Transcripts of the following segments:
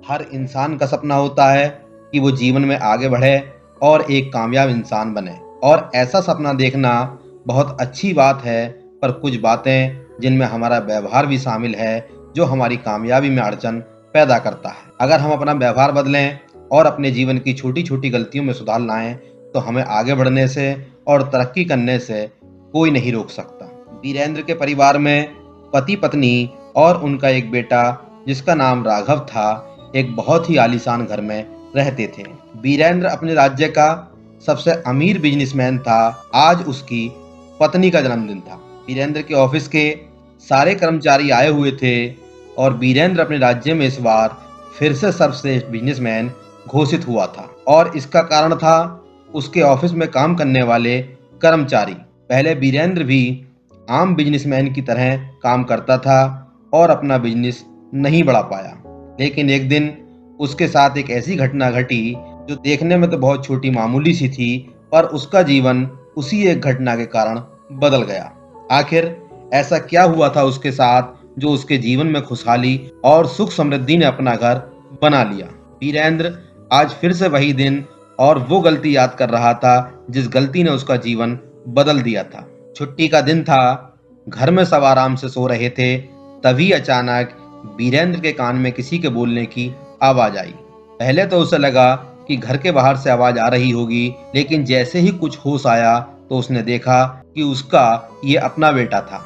हर इंसान का सपना होता है कि वो जीवन में आगे बढ़े और एक कामयाब इंसान बने। और ऐसा सपना देखना बहुत अच्छी बात है, पर कुछ बातें जिनमें हमारा व्यवहार भी शामिल है, जो हमारी कामयाबी में अड़चन पैदा करता है। अगर हम अपना व्यवहार बदलें और अपने जीवन की छोटी छोटी गलतियों में सुधार लाएं, तो हमें आगे बढ़ने से और तरक्की करने से कोई नहीं रोक सकता। वीरेंद्र के परिवार में पति पत्नी और उनका एक बेटा, जिसका नाम राघव था, एक बहुत ही आलीशान घर में रहते थे। वीरेंद्र अपने राज्य का सबसे अमीर बिजनेसमैन था। आज उसकी पत्नी का जन्मदिन था। वीरेंद्र के ऑफिस के सारे कर्मचारी आए हुए थे और वीरेंद्र अपने राज्य में इस बार फिर से सर्वश्रेष्ठ बिजनेसमैन घोषित हुआ था। और इसका कारण था उसके ऑफिस में काम करने वाले कर्मचारी। पहले वीरेंद्र भी आम बिजनेसमैन की तरह काम करता था और अपना बिजनेस नहीं बढ़ा पाया। लेकिन एक दिन उसके साथ एक ऐसी घटना घटी जो देखने में तो बहुत छोटी मामूली सी थी, पर उसका जीवन उसी एक घटना के कारण बदल गया। आखिर ऐसा क्या हुआ था उसके साथ जो उसके जीवन में खुशहाली और सुख समृद्धि ने अपना घर बना लिया? वीरेंद्र आज फिर से वही दिन और वो गलती याद कर रहा था जिस गलती ने उसका जीवन बदल दिया था। छुट्टी का दिन था, घर में सब आराम से सो रहे थे। तभी अचानक वीरेंद्र के कान में किसी के बोलने की आवाज आई। पहले तो उसे लगा कि घर के बाहर से आवाज आ रही होगी, लेकिन जैसे ही कुछ होश आया तो उसने देखा कि उसका ये अपना बेटा था।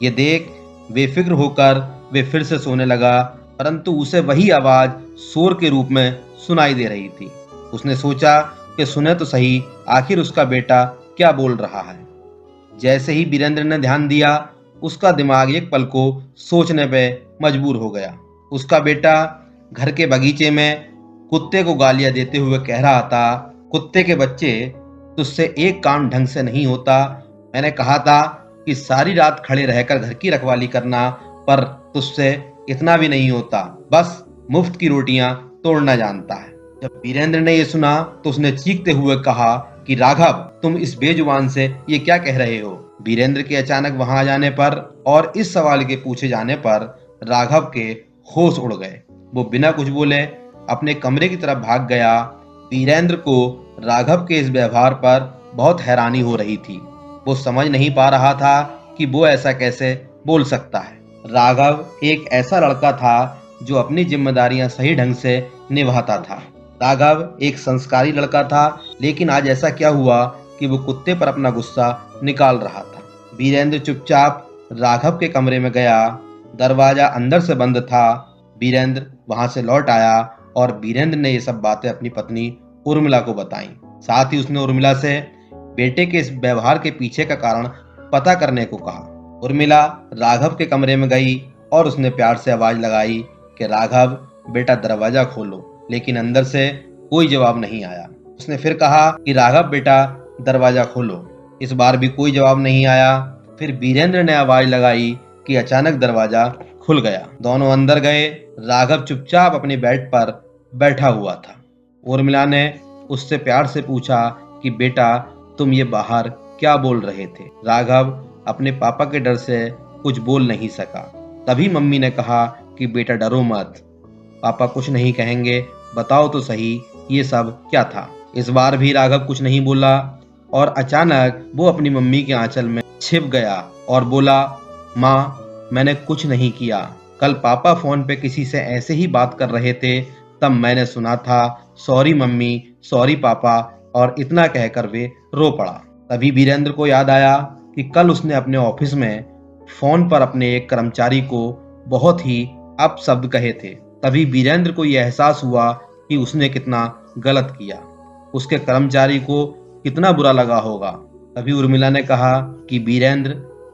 ये देख बेफिक्र होकर वे फिर से सोने लगा, परंतु उसे वही आवाज शोर के रूप में सुनाई दे रही थी। उसने सोचा कि सुने तो सही, आखिर उसका बेटा क्या बोल रहा है। जैसे ही वीरेंद्र ने ध्यान दिया, उसका दिमाग एक पल को सोचने पे मजबूर हो गया। उसका बेटा घर के बगीचे में कुत्ते को गालियां देते हुए कह रहा था, कुत्ते के बच्चे, तुझसे एक काम ढंग से नहीं होता। मैंने कहा था कि सारी रात खड़े रहकर घर की रखवाली करना, पर तुझसे इतना भी नहीं होता, बस मुफ्त की रोटियां तोड़ना जानता है। जब वीरेंद्र ने यह सुना तो उसने चीखते हुए कहा कि राघव, तुम इस बेजुबान से ये क्या कह रहे हो? वीरेंद्र के अचानक वहां आ जाने पर और इस सवाल के पूछे जाने पर राघव के होश उड़ गए। वो बिना कुछ बोले अपने कमरे की तरफ भाग गया। वीरेंद्र को राघव के इस व्यवहार पर बहुत हैरानी हो रही थी। वो समझ नहीं पा रहा था कि वो ऐसा कैसे बोल सकता है। राघव एक ऐसा लड़का था जो अपनी जिम्मेदारियां सही ढंग से निभाता था। राघव एक संस्कारी लड़का था, लेकिन आज ऐसा क्या हुआ कि वो कुत्ते पर अपना गुस्सा निकाल रहा था। वीरेंद्र चुपचाप राघव के कमरे में गया। दरवाजा अंदर से बंद था। वीरेंद्र वहां से लौट आया और वीरेंद्र ने ये सब बातें अपनी पत्नी उर्मिला को बताई। साथ ही उसने उर्मिला से बेटे के इस व्यवहार के पीछे का कारण पता करने को कहा। उर्मिला राघव के कमरे में गई और उसने प्यार से आवाज लगाई कि राघव बेटा, दरवाजा खोलो, लेकिन अंदर से कोई जवाब नहीं आया। उसने फिर कहा कि राघव बेटा, दरवाजा खोलो। इस बार भी कोई जवाब नहीं आया। फिर वीरेंद्र ने आवाज लगाई कि अचानक दरवाजा खुल गया। दोनों अंदर गए। राघव चुपचाप अपने बेड पर बैठा हुआ था। उर्मिला ने उससे प्यार से पूछा कि बेटा, तुम ये बाहर क्या बोल रहे थे? राघव अपने पापा के डर से कुछ बोल नहीं सका। तभी मम्मी ने कहा कि बेटा डरो मत, पापा कुछ नहीं कहेंगे, बताओ तो सही ये सब क्या था। इस बार भी राघव कुछ नहीं बोला और अचानक वो अपनी मम्मी के आंचल में छिप गया और बोला, माँ, मैंने कुछ नहीं किया। कल पापा फोन पे किसी से ऐसे ही बात कर रहे थे, तब मैंने सुना था। सॉरी मम्मी, सॉरी पापा, और इतना कहकर वे रो पड़ा। तभी वीरेंद्र को याद आया कि कल उसने अपने ऑफिस में फोन पर अपने एक कर्मचारी को बहुत ही अपशब्द कहे थे। तभी वीरेंद्र को यह एहसास हुआ कि उसने कितना गलत किया, उसके कर्मचारी को कितना बुरा लगा होगा। तभी उर्मिला ने कहा कि वीरेंद्र,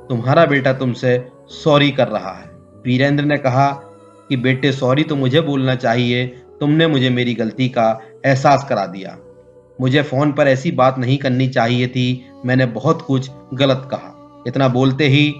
तुम्हारा बेटा तुमसे सॉरी कर रहा है। वीरेंद्र ने कहा कि बेटे, सॉरी तो मुझे बोलना चाहिए, तुमने मुझे मेरी गलती का एहसास करा दिया। मुझे फोन पर ऐसी बात नहीं करनी चाहिए थी, मैंने बहुत कुछ गलत कहा। इतना बोलते ही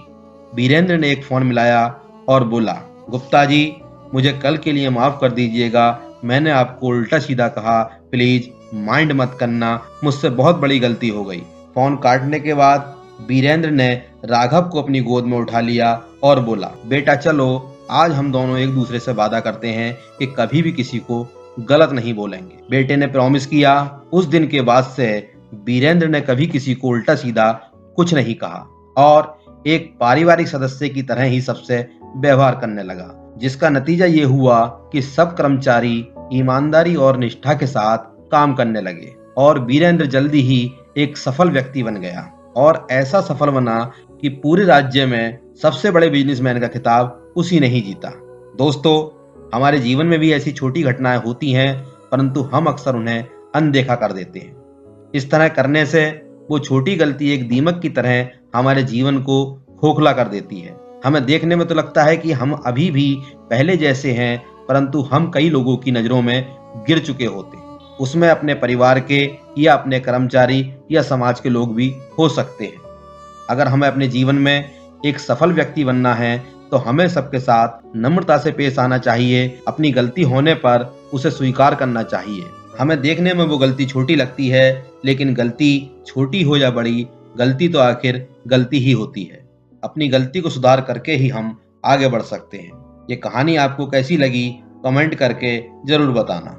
वीरेंद्र ने एक फोन मिलाया और बोला, गुप्ता जी, मुझे कल के लिए माफ कर दीजिएगा, मैंने आपको उल्टा सीधा कहा, प्लीज माइंड मत करना, मुझसे बहुत बड़ी गलती हो गई। फोन काटने के बाद वीरेंद्र ने राघव को अपनी गोद में उठा लिया और बोला, बेटा चलो, आज हम दोनों एक दूसरे से वादा करते हैं कि कभी भी किसी को गलत नहीं बोलेंगे। बेटे ने प्रॉमिस किया। उस दिन के बाद से वीरेंद्र ने कभी किसी को उल्टा सीधा कुछ नहीं कहा और एक पारिवारिक सदस्य की तरह ही सबसे व्यवहार करने लगा, जिसका नतीजा ये हुआ कि सब कर्मचारी ईमानदारी और निष्ठा के साथ काम करने लगे और वीरेंद्र जल्दी ही एक सफल व्यक्ति बन गया और ऐसा सफल बना कि पूरे राज्य में सबसे बड़े बिजनेसमैन का खिताब उसी ने ही जीता। दोस्तों, हमारे जीवन में भी ऐसी छोटी घटनाएं होती हैं, परंतु हम अक्सर उन्हें अनदेखा कर देते हैं। इस तरह करने से वो छोटी गलती एक दीमक की तरह हमारे जीवन को खोखला कर देती है। हमें देखने में तो लगता है कि हम अभी भी पहले जैसे हैं, परंतु हम कई लोगों की नज़रों में गिर चुके होते हैं। उसमें अपने परिवार के या अपने कर्मचारी या समाज के लोग भी हो सकते हैं। अगर हमें अपने जीवन में एक सफल व्यक्ति बनना है, तो हमें सबके साथ नम्रता से पेश आना चाहिए। अपनी गलती होने पर उसे स्वीकार करना चाहिए। हमें देखने में वो गलती छोटी लगती है, लेकिन गलती छोटी हो या बड़ी, गलती तो आखिर गलती ही होती है। अपनी गलती को सुधार करके ही हम आगे बढ़ सकते हैं। ये कहानी आपको कैसी लगी, कमेंट करके जरूर बताना।